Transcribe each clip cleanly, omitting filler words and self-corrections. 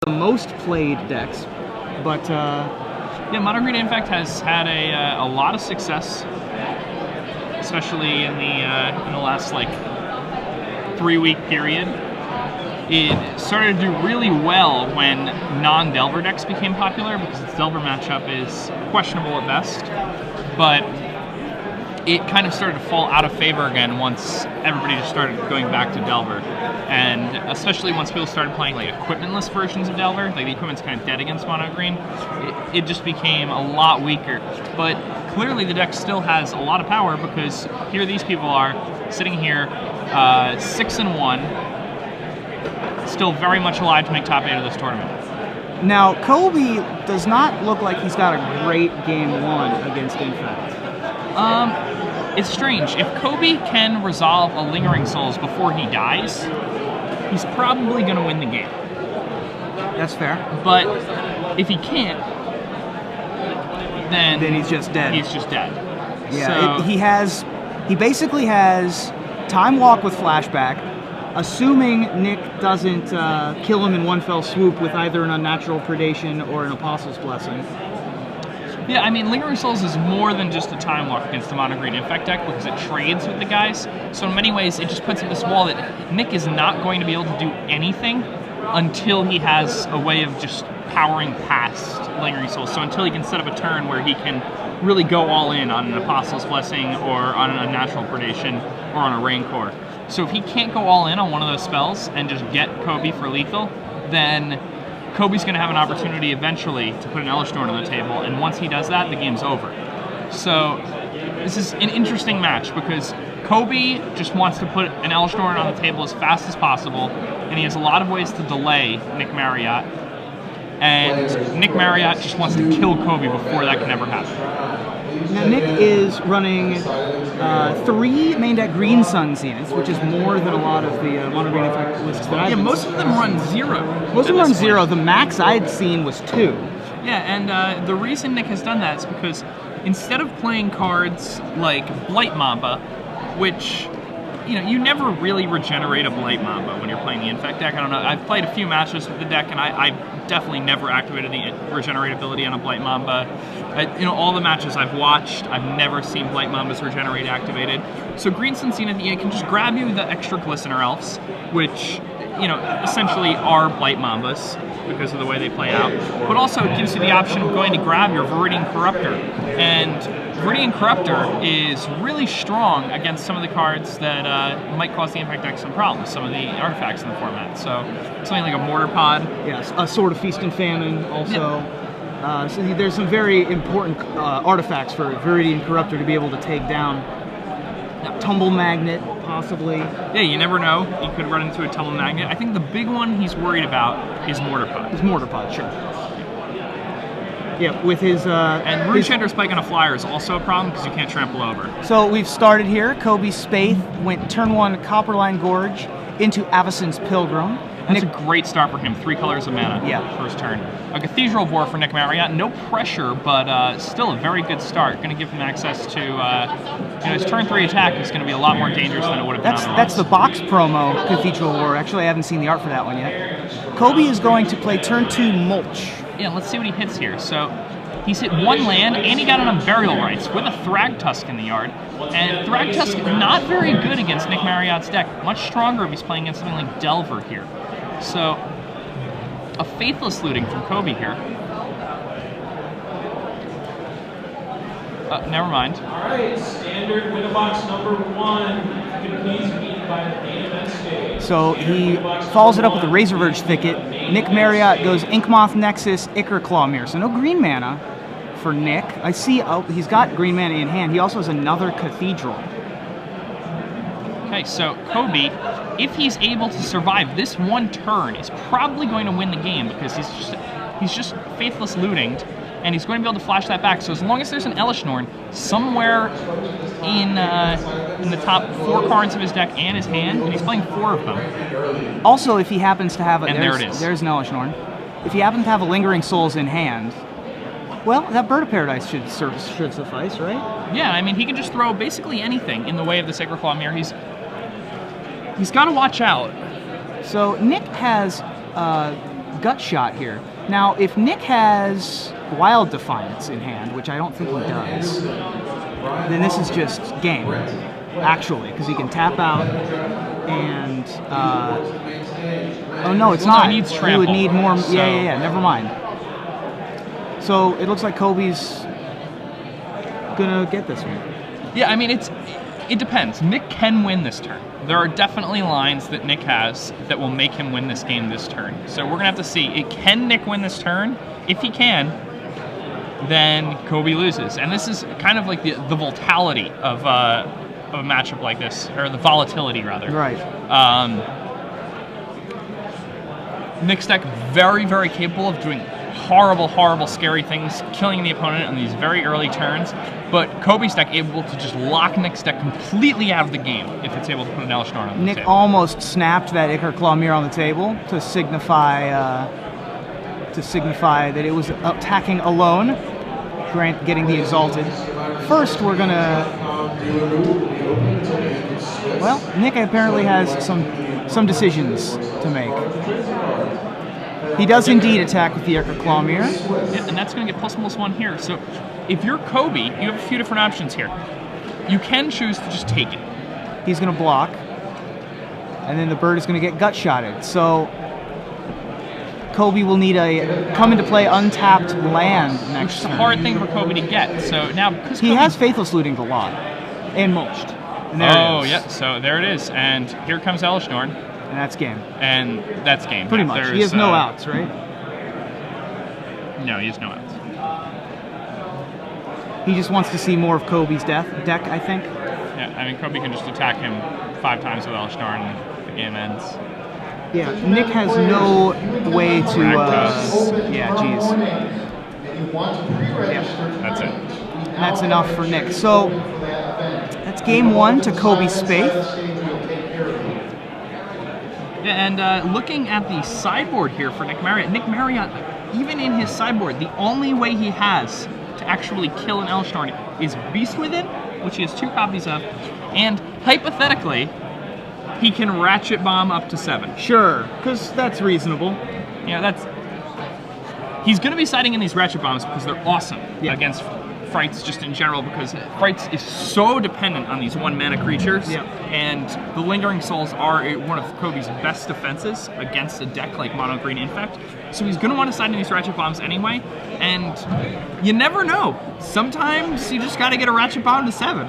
most played decks, but yeah, Mono Green Infect has had a lot of success, especially in the last like 3-week period. It started to do really well when non-Delver decks became popular because its Delver matchup is questionable at best, but it kind of started to fall out of favor again once everybody just started going back to Delver, and especially once people started playing like equipmentless versions of Delver, like the equipment's kind of dead against Mono Green, it just became a lot weaker. But clearly the deck still has a lot of power because here these people are sitting here 6-1, still very much alive to make top 8 of this tournament. Now, Kobie does not look like he's got a great game 1 against Infect. It's strange. If Kobie can resolve a Lingering Souls before he dies, he's probably going to win the game. That's fair. But if he can't, then he's just dead. He's just dead. Yeah, so, he basically has Time Walk with Flashback, assuming Nick doesn't kill him in one fell swoop with either an Unnatural Predation or an Apostle's Blessing. Yeah, I mean, Lingering Souls is more than just a Time Walk against the Mono Green Infect deck because it trades with the guys. So in many ways, it just puts up this wall that Nick is not going to be able to do anything until he has a way of just powering past Lingering Souls. So until he can set up a turn where he can really go all in on an Apostle's Blessing or on an Unnatural Predation or on a Rancor. So if he can't go all in on one of those spells and just get Kobie for lethal, then Kobie's going to have an opportunity eventually to put an Elishnorn on the table, and once he does that, the game's over. So this is an interesting match because Kobie just wants to put an Elishnorn on the table as fast as possible, and he has a lot of ways to delay Nick Marriott, and Nick Marriott just wants to kill Kobie before that can ever happen. Now, Nick is running 3 main deck Green Sun Zeniths, which is more than a lot of the Mono Green Infect lists that I've most of them run 0. Most of them run 0. The max I'd seen was 2. Yeah, and the reason Nick has done that is because instead of playing cards like Blight Mamba, which, you never really regenerate a Blight Mamba when you're playing the Infect deck. I don't know. I've played a few matches with the deck, and I definitely never activated the regenerate ability on a Blight Mamba. All the matches I've watched, I've never seen Blight Mambas regenerate activated. So Green Sun Zenith can just grab you the extra Glistener Elves, which, essentially are Blight Mambas because of the way they play out. But also it gives you the option of going to grab your Viridian Corruptor. And Viridian Corruptor is really strong against some of the cards that might cause the Infect deck some problems, some of the artifacts in the format. So something like a Mortar Pod. Yes, a Sword of Feast and Famine also. Yeah. So there's some very important artifacts for Viridian Corruptor to be able to take down. Tumble Magnet, possibly. Yeah, you never know. You could run into a Tumble Magnet. I think the big one he's worried about is Mortar Pod. His Mortar Pod, sure. Yeah, with his... and Rune Chanter Spike on a flyer is also a problem because you can't trample over. So we've started here. Kobie Spaeth went turn 1 Copperline Gorge into Avacyn's Pilgrim. That's a great start for him. 3 colors of mana. Yeah. First turn. A Cathedral of War for Nick Marriott. No pressure, but still a very good start. Going to give him access to his turn 3 attack is going to be a lot more dangerous than it would have been otherwise. That's the box promo Cathedral of War. Actually, I haven't seen the art for that one yet. Kobie is going to play turn 2 Mulch. Yeah, let's see what he hits here. So he's hit 1 land, and he got it on Burial Rites with a Thragtusk in the yard. And Thragtusk not very good against Nick Marriott's deck. Much stronger if he's playing against something like Delver here. So, a Faithless Looting from Kobie here. Never mind. Alright, standard winner box number 1. If you could please meet by the main event stage. So he follows it up with the Razorverge Thicket. Nick Marriott goes Inkmoth Nexus, Ichor Claw Mirror. So no green mana for Nick. I see he's got green mana in hand. He also has another Cathedral. Okay, so Kobie, if he's able to survive this one turn, is probably going to win the game because he's just Faithless Looting, and he's going to be able to flash that back. So as long as there's an Elishnorn somewhere in the top 4 cards of his deck and his hand, and he's playing 4 of them. Also, if he happens to have there it is. There's an Elishnorn. If he happens to have a Lingering Souls in hand, well, that Bird of Paradise should suffice, right? Yeah, I mean, he can just throw basically anything in the way of the Sacred Claw Mirror. He's got to watch out. So Nick has Gut Shot here. Now, if Nick has Wild Defiance in hand, which I don't think he does, then this is just game, actually, because he can tap out and... oh, no, it's Well, not. no, he needs He trample, would need more... so- Yeah, never mind. So it looks like Kobie's gonna get this one. Yeah, I mean, it depends. Nick can win this turn. There are definitely lines that Nick has that will make him win this game this turn. So we're gonna have to see. Can Nick win this turn? If he can, then Kobie loses. And this is kind of like the volatility of a matchup like this, or the volatility rather. Right. Nick's deck very, very capable of doing horrible, scary things, killing the opponent on these very early turns. But Kobie's deck able to just lock Nick's deck completely out of the game if it's able to put an Elishnorn on the Nick table. almost snapped that Ichor Claw mirror on the table to signify that it was attacking alone, getting the Exalted. First, we're gonna... Well, Nick apparently has some decisions to make. He does indeed attack with the Ichor Claw mirror. Yeah, and that's going to get +1 here. So if you're Kobie, you have a few different options here. You can choose to just take it. He's going to block, and then the bird is going to get gut shotted. So Kobie will need a come into play untapped land next It's a turn. hard thing for Kobie to get. So now, because He has Faithless Looting a lot, and mulched. And there it is. Yeah, so there it is. And here comes Elishnorn. And that's game. And that's game. Pretty Yeah, much. there's, He has no outs, right? No, he has no outs. He just wants to see more of Kobie's deck, I think. Yeah, I mean, Kobie can just attack him 5 times with Elishnorn and the game ends. Yeah, Nick has no way to... yeah, geez. Yeah, That's it. that's enough for Nick. So, that's game 1 to Kobie Spaeth. Yeah, and looking at the sideboard here for Nick Marriott, even in his sideboard, the only way he has to actually kill an Elishnorn is Beast Within, which he has 2 copies of, and hypothetically, he can Ratchet Bomb up to 7. Sure, because that's reasonable. Yeah, he's going to be siding in these Ratchet Bombs because they're awesome against Frights just in general, because Frights is so dependent on these 1-mana creatures, and the Lingering Souls are one of Kobie's best defenses against a deck like Mono Green Infect. So he's going to want to side in these Ratchet Bombs anyway, and you never know. Sometimes you just got to get a Ratchet Bomb to 7.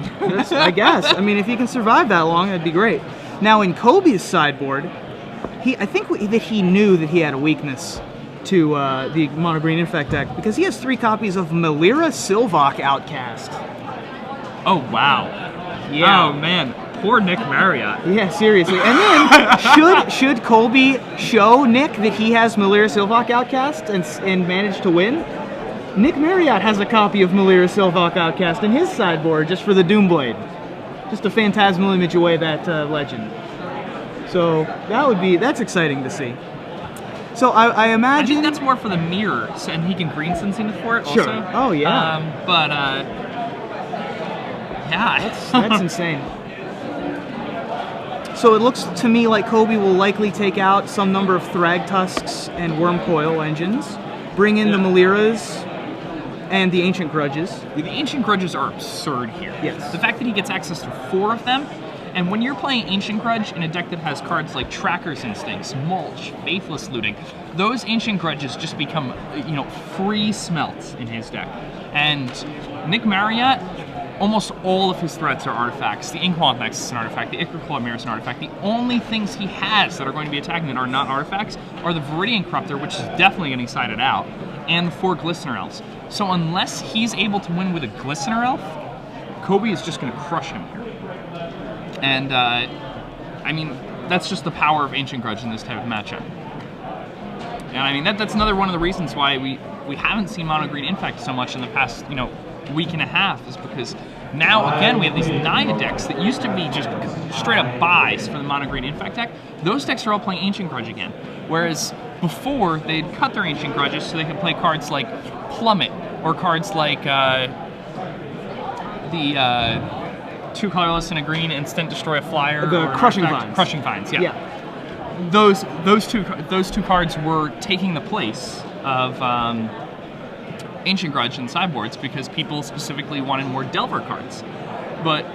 I guess. I mean, if he can survive that long, that'd be great. Now, in Kobie's sideboard, I think that he knew that he had a weakness to the Mono Green Infect deck, because he has 3 copies of Melira Sylvok Outcast. Oh, wow. Yeah. Oh, man. Poor Nick Marriott. Yeah, seriously. And then, should Kobie show Nick that he has Melira Sylvok Outcast and manage to win? Nick Marriott has a copy of Melira Sylvok Outcast in his sideboard just for the Doomblade. Just a phantasmal image away that legend. So that's exciting to see. So I imagine... I think that's more for the mirror, and he can green Syncing for it Sure. also. Oh, yeah. Yeah. That's insane. So it looks to me like Kobie will likely take out some number of Thrag Tusks and Wormcoil engines, bring in the Meliras and the Ancient Grudges. The Ancient Grudges are absurd here. Yes. The fact that he gets access to 4 of them, and when you're playing Ancient Grudge in a deck that has cards like Tracker's Instincts, Mulch, Faithless Looting, those Ancient Grudges just become, free smelts in his deck. And Nick Marriott, almost all of his threats are artifacts. The Inkmoth Nexus is an artifact, the Ichor Claw Mirror is an artifact. The only things he has that are going to be attacking that are not artifacts are the Viridian Corruptor, which is definitely getting sided out, and the 4 Glistener Elves. So unless he's able to win with a Glistener Elf, Kobie is just going to crush him here. And, I mean, that's just the power of Ancient Grudge in this type of matchup. And, I mean, that's another one of the reasons why we haven't seen Mono Green Infect so much in the past, week and a half, is because now, again, we have these Naya decks that used to be just straight up buys for the Mono Green Infect deck. Those decks are all playing Ancient Grudge again. Whereas before, they'd cut their Ancient Grudges so they could play cards like Plummet, or cards like the 2 colorless and a green instant destroy a flyer. The Crushing Vines. Crushing Vines, yeah. those two cards were taking the place of Ancient Grudge and sideboards because people specifically wanted more Delver cards. But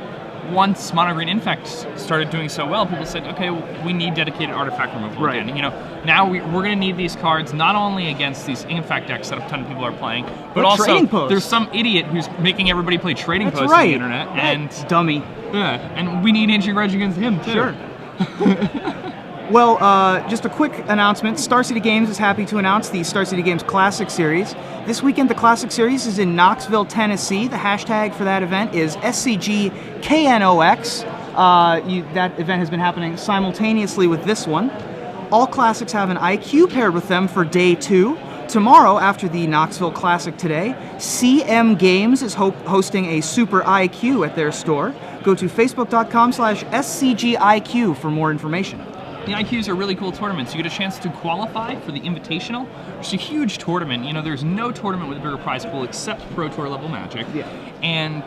once Mono Green Infect started doing so well, people said, okay, we need dedicated artifact removal again. You know, now we're going to need these cards not only against these Infect decks that a ton of people are playing, but also there's some idiot who's making everybody play Trading Post on the internet. And dummy. Yeah, and we need Ancient Grudge against him too. Sure. Well, just a quick announcement. Star City Games is happy to announce the Star City Games Classic Series. This weekend, the Classic Series is in Knoxville, Tennessee. The hashtag for that event is SCGKNOX. That event has been happening simultaneously with this one. All Classics have an IQ paired with them for day 2. Tomorrow, after the Knoxville Classic today, CM Games is hosting a Super IQ at their store. Go to facebook.com/SCGIQ for more information. The IQs are really cool tournaments. You get a chance to qualify for the Invitational. It's a huge tournament. You know, there's no tournament with a bigger prize pool except Pro Tour level Magic. Yeah. And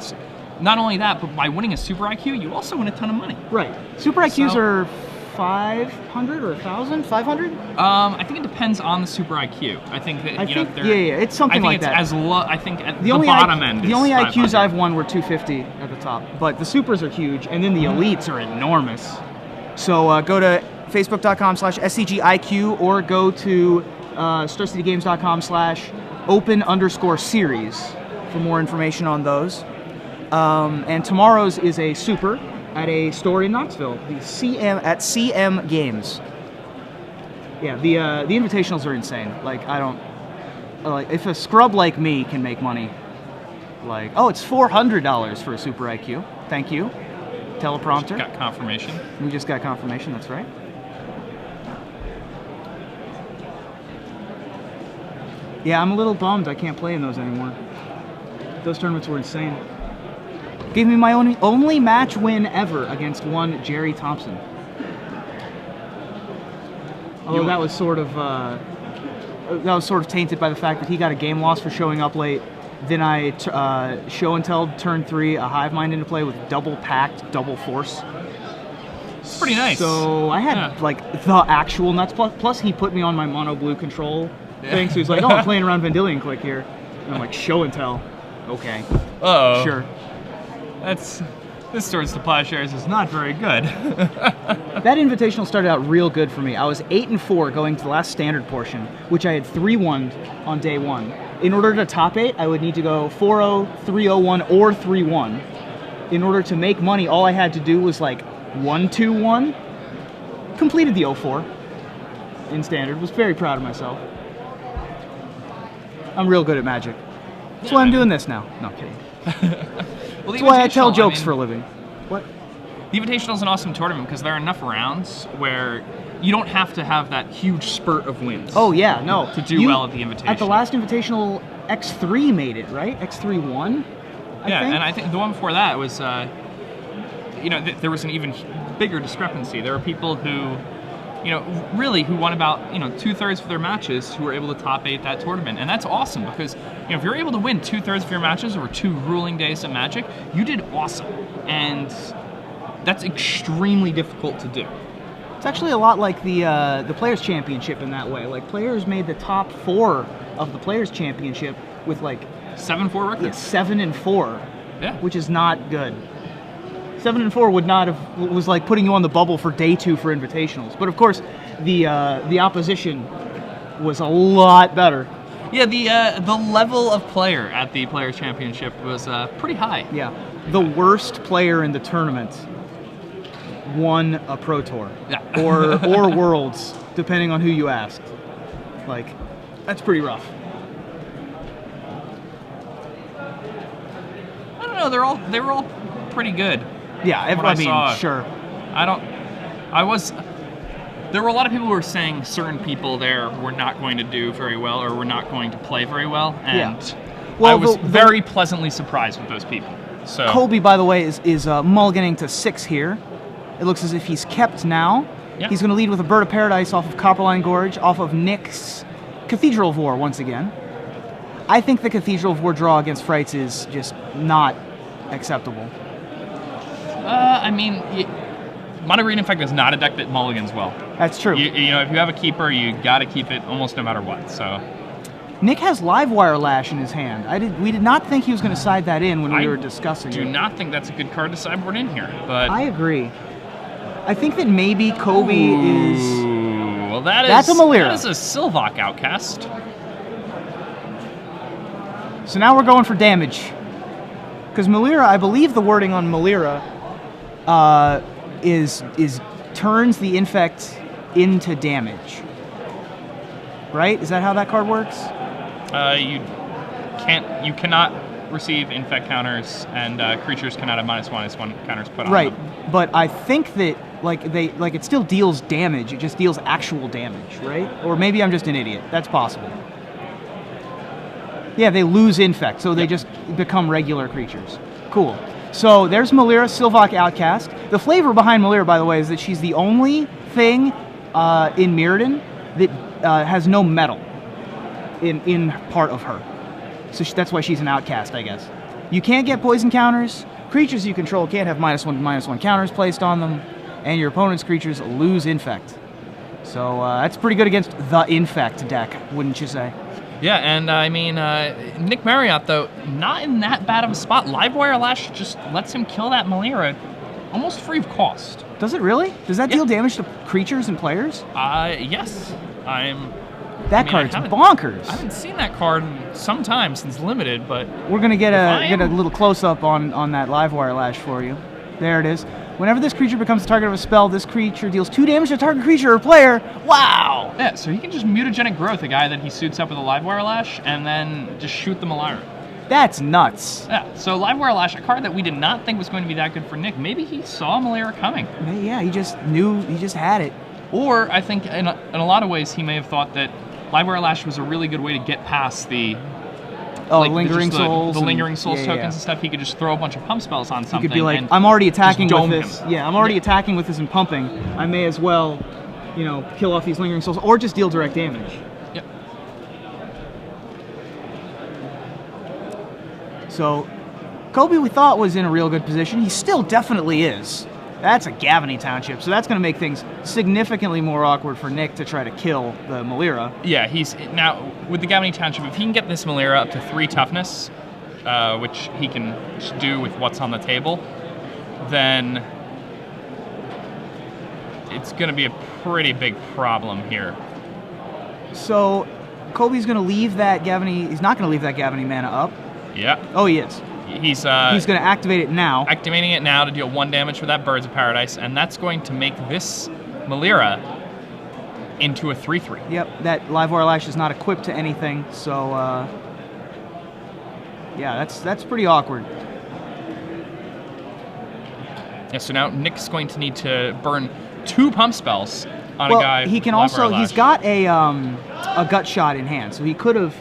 not only that, but by winning a Super IQ, you also win a ton of money. Right. Super IQs are 500 or 1,000? 500? I think it depends on the Super IQ. I think that it's something like that. As low. I think at the bottom end. The only IQs I've won were 250 at the top, but the Supers are huge, and then the Elites are enormous. So go to facebook.com/SCGIQ or go to starcitygames.com/open_series for more information on those. And tomorrow's is a Super at a store in Knoxville, the CM Games. Yeah, the invitationals are insane. Like, I don't if a scrub like me can make money, like, oh, it's $400 for a Super IQ. Thank you. Teleprompter. Got confirmation. We just got confirmation, that's right. Yeah, I'm a little bummed I can't play in those anymore. Those tournaments were insane. Gave me my only match win ever against one Jerry Thompson. Although that was sort of tainted by the fact that he got a game loss for showing up late. Then I show and tell turn 3 a Hive Mind into play with double packed, double force. It's pretty nice. So I had like the actual nuts. Plus he put me on my mono blue control thing. So he's like, "Oh, I'm playing around Vendilion Click here." And I'm like, "Show and tell." Okay. Uh-oh. Sure. This store's supply shares is not very good. That invitational started out real good for me. I was 8-4 going to the last standard portion, which I had 3-1 on day 1. In order to top 8, I would need to go 4-0, 3-0-1, or 3-1. In order to make money, all I had to do was like 1-2-1. Completed the 0-4 in standard. Was very proud of myself. I'm real good at Magic. That's why I'm doing this now. No, I'm kidding. Well, that's why I tell jokes for a living. What? The Invitational is an awesome tournament because there are enough rounds where you don't have to have that huge spurt of wins. Oh, yeah, no. To do well at the Invitational. At the last Invitational, X3 made it, right? X3 won? I think? And I think the one before that was, there was an even bigger discrepancy. There were people who, who won about, 2/3 of their matches who were able to top 8 that tournament. And that's awesome because, if you're able to win 2/3 of your matches over 2 grueling days of Magic, you did awesome. And that's extremely difficult to do. It's actually a lot like the Players' Championship in that way. Like, players made the top 4 of the Players' Championship with, 7-4 records. Yeah, 7-4. Yeah. Which is not good. 7-4 was like putting you on the bubble for day 2 for invitationals. But of course, the opposition was a lot better. Yeah, the level of player at the Players' Championship was pretty high. Yeah, the worst player in the tournament won a Pro Tour. Yeah. or Worlds, depending on who you asked. That's pretty rough. I don't know. They were all pretty good. Yeah, sure. There were a lot of people who were saying certain people there were not going to do very well or were not going to play very well, and I was very pleasantly surprised with those people. So Kobie, by the way, is mulliganing to 6 here. It looks as if he's kept now. Yep. He's going to lead with a Bird of Paradise off of Copperline Gorge, off of Nick's Cathedral of War once again. I think the Cathedral of War draw against Frights is just not acceptable. Mono Green Infect is not a deck that mulligans well. That's true. You know, if you have a keeper, you got to keep it almost no matter what. So Nick has Livewire Lash in his hand. We did not think he was going to side that in when we were discussing it. I do not think that's a good card to sideboard in here. But I agree. I think that maybe Kobie is. Well, that's a Malira. That is a Sylvok Outcast. So now we're going for damage. Because Malira, I believe the wording on Malira is turns the infect into damage. Right? Is that how that card works? You cannot receive infect counters, and creatures cannot have -1/-1 counters put on Right, them. but I think that it still deals damage. It just deals actual damage, right? Or maybe I'm just an idiot. That's possible. Yeah, they lose infect, so they just become regular creatures. Cool. So there's Malira, Sylvok Outcast. The flavor behind Malira, by the way, is that she's the only thing in Mirrodin that has no metal in part of her. So that's why she's an outcast, I guess. You can't get poison counters. Creatures you control can't have -1/-1 counters placed on them, and your opponent's creatures lose infect. So that's pretty good against the infect deck, wouldn't you say? Yeah, and I mean, Nick Marriott, though, not in that bad of a spot. Livewire Lash just lets him kill that Malira almost free of cost. Does it really? Does that deal damage to creatures and players? Yes. That card's bonkers. I haven't seen that card in some time since Limited, but we're gonna get a little close up on that Livewire Lash for you. There it is. Whenever this creature becomes the target of a spell, this creature deals 2 damage to a target creature or player. Wow! Yeah, so he can just Mutagenic Growth a guy that he suits up with a Livewire Lash and then just shoot the Malira. That's nuts. Yeah, so Livewire Lash, a card that we did not think was going to be that good for Nick. Maybe he saw Malira coming. Yeah, he just knew, he just had it. Or I think in a lot of ways he may have thought that Livewire Lash was a really good way to get past the Lingering Souls. The Lingering Souls tokens and stuff. He could just throw a bunch of pump spells on something. He could be like, I'm already attacking with this. Him. Yeah, I'm already attacking with this and pumping. I may as well, kill off these Lingering Souls or just deal direct damage. Yep. So, Kobie we thought was in a real good position. He still definitely is. That's a Gavany Township, so that's going to make things significantly more awkward for Nick to try to kill the Malira. Yeah, now with the Gavany Township, if he can get this Malira up to 3 toughness, which he can do with what's on the table, then it's going to be a pretty big problem here. So, Kobie's going to leave that Gavany. He's not going to leave that Gavany mana up. Yeah. Oh, he is. He's going to activate it now. Activating it now to deal 1 damage for that Birds of Paradise, and that's going to make this Malira into a 3/3. Yep, that Livewire Lash is not equipped to anything, so yeah, that's pretty awkward. Yeah, so now Nick's going to need to burn 2 pump spells on a guy. He can also. He's got a gut shot in hand, so he could have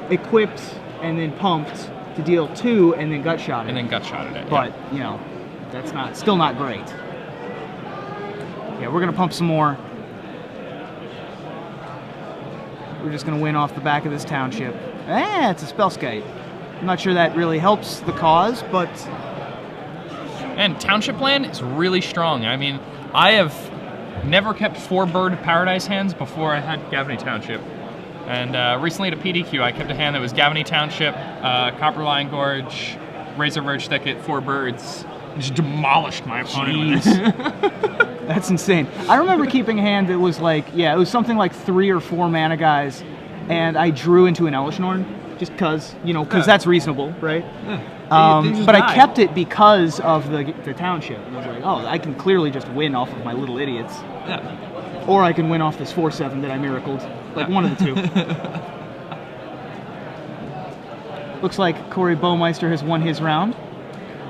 equipped and then pumped to deal 2 and then gut shot it. And then gut shotted it. But, that's still not great. Yeah, we're going to pump some more. We're just going to win off the back of this township. It's a Spellskite. I'm not sure that really helps the cause, but... And Township Land is really strong. I mean, I have never kept 4 Bird of Paradise hands before I had Gavany Township. And recently at a PDQ, I kept a hand that was Gavany Township, Copper Lion Gorge, Razor Verge Thicket, 4 birds, and just demolished my opponent with this. That's insane. I remember keeping a hand that was like, it was something like 3 or 4 mana guys, and I drew into an Elishnorn, just because, because that's reasonable, right? But I kept it because of the township. And I was like, I can clearly just win off of my little idiots. Yeah. Or I can win off this 4/7 that I miracled. Like one of the 2. Looks like Corey Baumeister has won his round.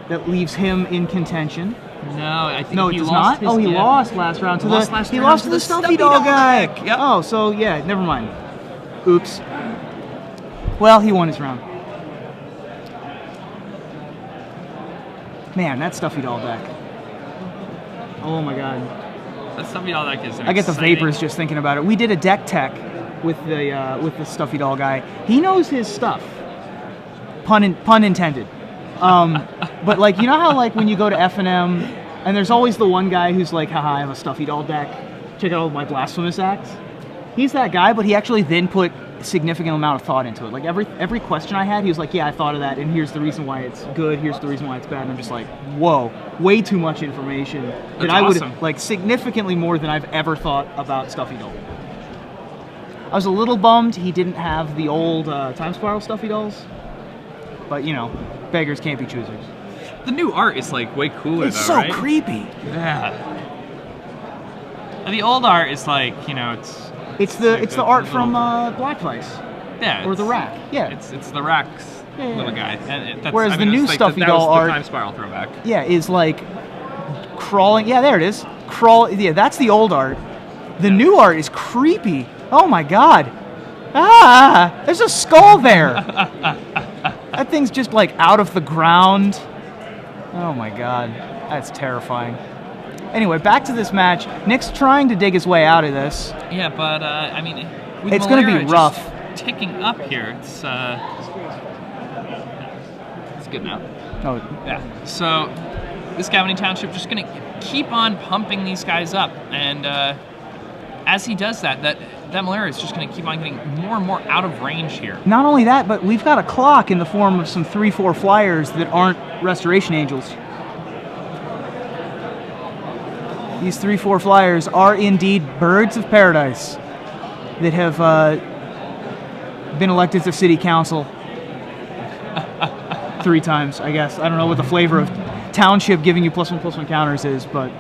That leaves him in contention. No, I think he lost. He lost last round to the Stuffy Doll guy. Yep. Oh, so yeah, never mind. Oops. Well, he won his round. Man, that Stuffy Doll deck. Oh my god. That Stuffy Doll deck is I get the vapors just thinking about it. We did a deck tech with the Stuffy Doll guy. He knows his stuff. Pun intended. But like, how like when you go to F&M And there's always the one guy who's like, haha, I have a stuffy doll deck. Check out all my blasphemous acts. He's that guy, but he actually then put a significant amount of thought into it. Like every question I had, he was like, yeah, I thought of that, and here's the reason why it's good, here's the reason why it's bad. And I'm just like, whoa, way too much information. That I would, like, significantly more than I've ever thought about Stuffy Doll. I was a little bummed he didn't have the old Time Spiral Stuffy Dolls. But, you know, beggars can't be choosers. The new art is like way cooler It's though, so right? creepy. Yeah. And the old art is like, you know, It's the art from Blackface. Yeah. Or the Rack. Yeah. It's the Rack's little guy. And that's, Whereas I mean, the new it's like Stuffy that Doll was art, the Time Spiral throwback. yeah, is like crawling. Yeah, there it is. Yeah, that's the old art. The new art is creepy. Oh my god. Ah, there's a skull there. That thing's just like out of the ground. Oh my god, that's terrifying. Anyway, back to this match. Nick's trying to dig his way out of this. Yeah, but I mean, with It's going to be Malera rough. just ticking up here. It's good now. Oh, Yeah. So this Gavany Township just going to keep on pumping these guys up, and as he does that Malera is just going to keep on getting more and more out of range here. not only that, but we've got a clock in the form of some 3/4 flyers that aren't Restoration Angels. These 3/4 flyers are indeed birds of paradise that have been elected to city council 3 times, I guess. I don't know what the flavor of township giving you +1/+1 counters is, but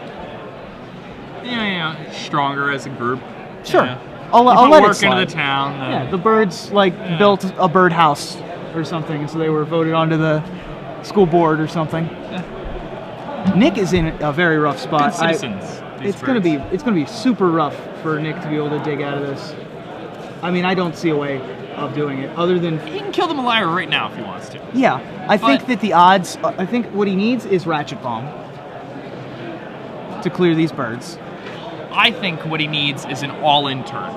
Yeah, stronger as a group. sure. Yeah. I'll You let put it work slide. into the town. Yeah, the birds built a birdhouse or something, so they were voted onto the school board or something. Nick is in a very rough spot. Good citizens. It's gonna be super rough for Nick to be able to dig out of this. I mean, I don't see a way of doing it other than He can kill the Malera right now if he wants to. yeah. I think But- that the odds. I think what he needs is Ratchet Bomb to clear these birds. I think what he needs is an all-in turn.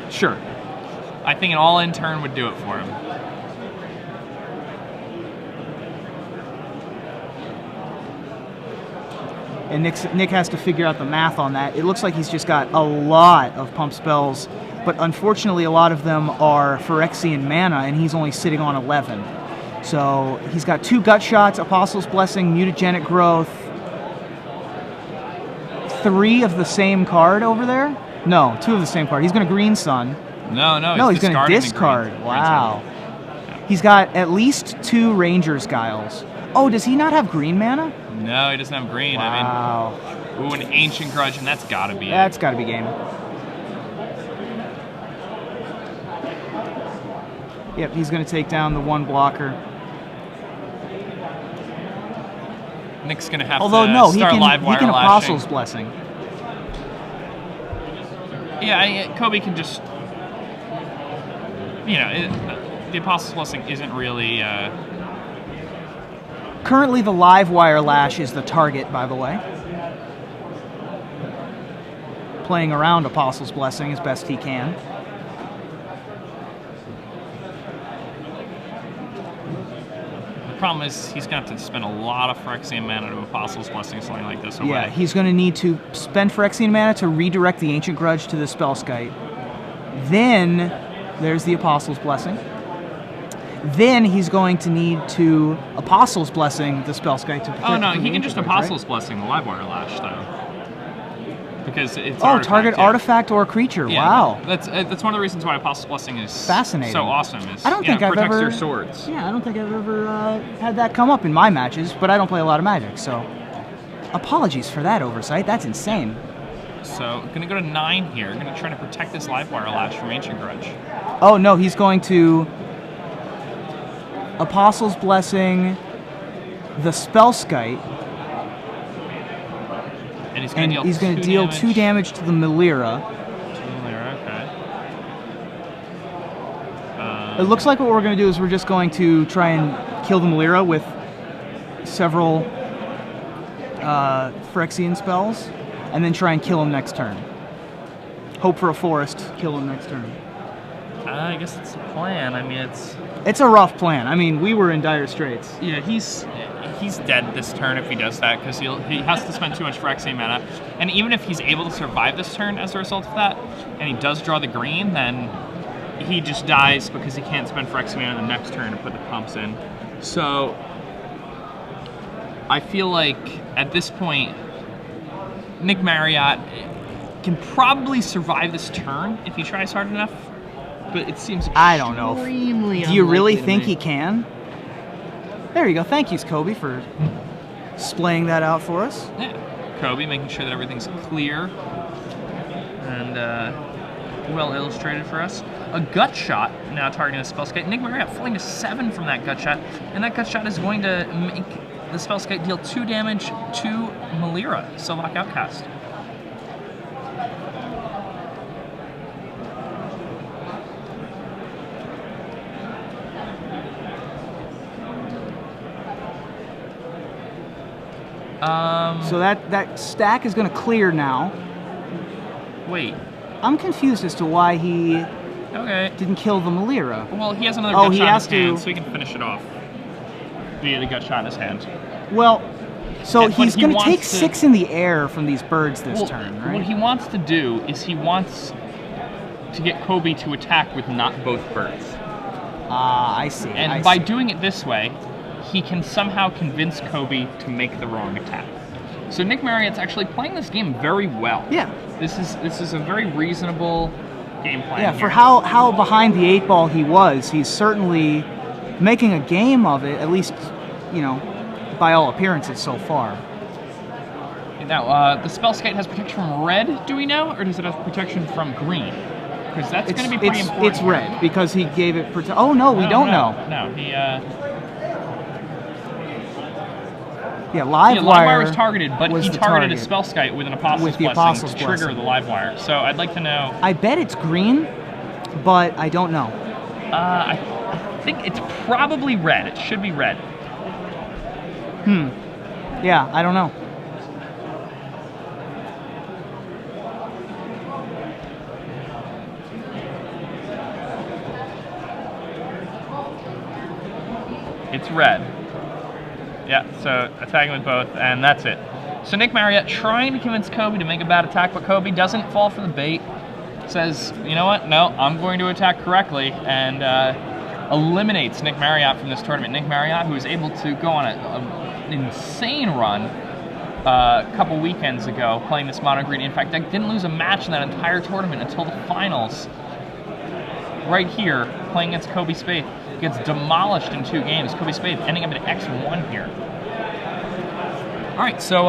Sure. I think an all-in turn would do it for him. And Nick has to figure out the math on that. It looks like he's just got a lot of pump spells, but unfortunately a lot of them are Phyrexian mana, and he's only sitting on 11. So he's got 2 gut shots, Apostle's Blessing, Mutagenic Growth, 3 of the same card over there? No, 2 of the same card. He's going to Green Sun. No, He's going to discarding the discard. green Wow. sun. He's got at least 2 Ranger's Guiles. Oh, does he not have green mana? No, he doesn't have green. Wow. I mean, ooh, an Ancient Grudge, and that's gotta be That's got to be game. Yep, he's going to take down the 1 blocker. it. Nick's gonna have Although to no, he start can live wire Apostle's lashing. Blessing. Yeah, Kobie can just, you know, the Apostle's Blessing isn't really. Currently, the live wire lash is the target, by the way. Playing around Apostle's Blessing as best he can. The problem is he's gonna have to spend a lot of Phyrexian mana to Apostle's Blessing something like this away. Yeah, he's going to need to spend Phyrexian mana to redirect the Ancient Grudge to the Spellskite. Then, there's the Apostle's Blessing. Then he's going to need to Apostle's Blessing the Spellskite to protect Oh no, from he the can just Ancient Grudge, Apostle's Blessing the live wire lash though. Because it's right? Oh, target yeah. artifact or creature. Yeah, Wow. That's one of the reasons why Apostle's Blessing is Fascinating. so awesome. Is I don't think it I've protects ever- your swords. Yeah, I don't think I've ever had that come up in my matches, but I don't play a lot of Magic, so apologies for that oversight. That's insane. So gonna go to 9 here. Gonna try to protect this live wire lash from Ancient Grudge. Oh no, he's going to Apostle's Blessing the Spellskite, And he's and gonna deal he's going to deal 2 damage to the Malera. Okay. It looks like what we're going to do is we're just going to try and kill the Malera with several Phyrexian spells, and then try and kill him next turn. Hope for a forest, kill him next turn. I guess it's the plan. I mean, It's a rough plan. I mean, we were in dire straits. yeah, he's dead this turn if he does that, because he has to spend too much Phyrexian mana. And even if he's able to survive this turn as a result of that, and he does draw the green, then he just dies because he can't spend Phyrexian mana the next turn to put the pumps in. So I feel like at this point, Nick Marriott can probably survive this turn if he tries hard enough, but it seems I don't know. extremely Do you really unlikely to think me. he can? There you go. Thank you, Kobie, for splaying that out for us. Yeah. Kobie making sure that everything's clear and well illustrated for us. A gut shot now targeting the Spellskite. Nick Marriott falling to 7 from that gut shot, and that gut shot is going to make the Spellskite deal 2 damage to Melira, so lock Outcast. So that stack is going to clear now. Wait. I'm confused as to why he Okay. didn't kill the Melira. Well, he has another Oh, gut he shot in has his hand, to- so he can finish it off via the gut shot in his hand. Well, so Yeah, but he's he going to wants take to- 6 in the air from these birds this Well, turn, what right? he wants to do is he wants to get Kobie to attack with not both birds. I see. And I by see. doing it this way, he can somehow convince Kobie to make the wrong attack. So Nick Marriott's actually playing this game very well. Yeah. This is a very reasonable game plan. Yeah, here. for how behind the 8 ball he was, he's certainly making a game of it, at least, you know, by all appearances so far. Now, the Spellskite has protection from red, do we know? Or does it have protection from green? Because that's going to be pretty important. It's red, because he gave it Oh, no, we don't know. No, he, Yeah, Live yeah, Wire Livewire was targeted, but was he the targeted a target. Spellskite with an Apostle's With the Blessing Apostle's to trigger Blessing. the Livewire. So I'd like to know. I bet it's green, but I don't know. I think it's probably red. It should be red. Yeah, I don't know. It's red. Yeah, so attacking with both, and that's it. So Nick Marriott trying to convince Kobie to make a bad attack, but Kobie doesn't fall for the bait. Says, you know what? No, I'm going to attack correctly, and eliminates Nick Marriott from this tournament. Nick Marriott, who was able to go on an insane run a couple weekends ago playing this mono green. In fact, didn't lose a match in that entire tournament until the finals. Right here, playing against Kobie Spaeth, gets demolished in 2 games. Kobie Spaeth ending up at X1 here. All right, so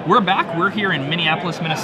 we're back. We're here in Minneapolis, Minnesota.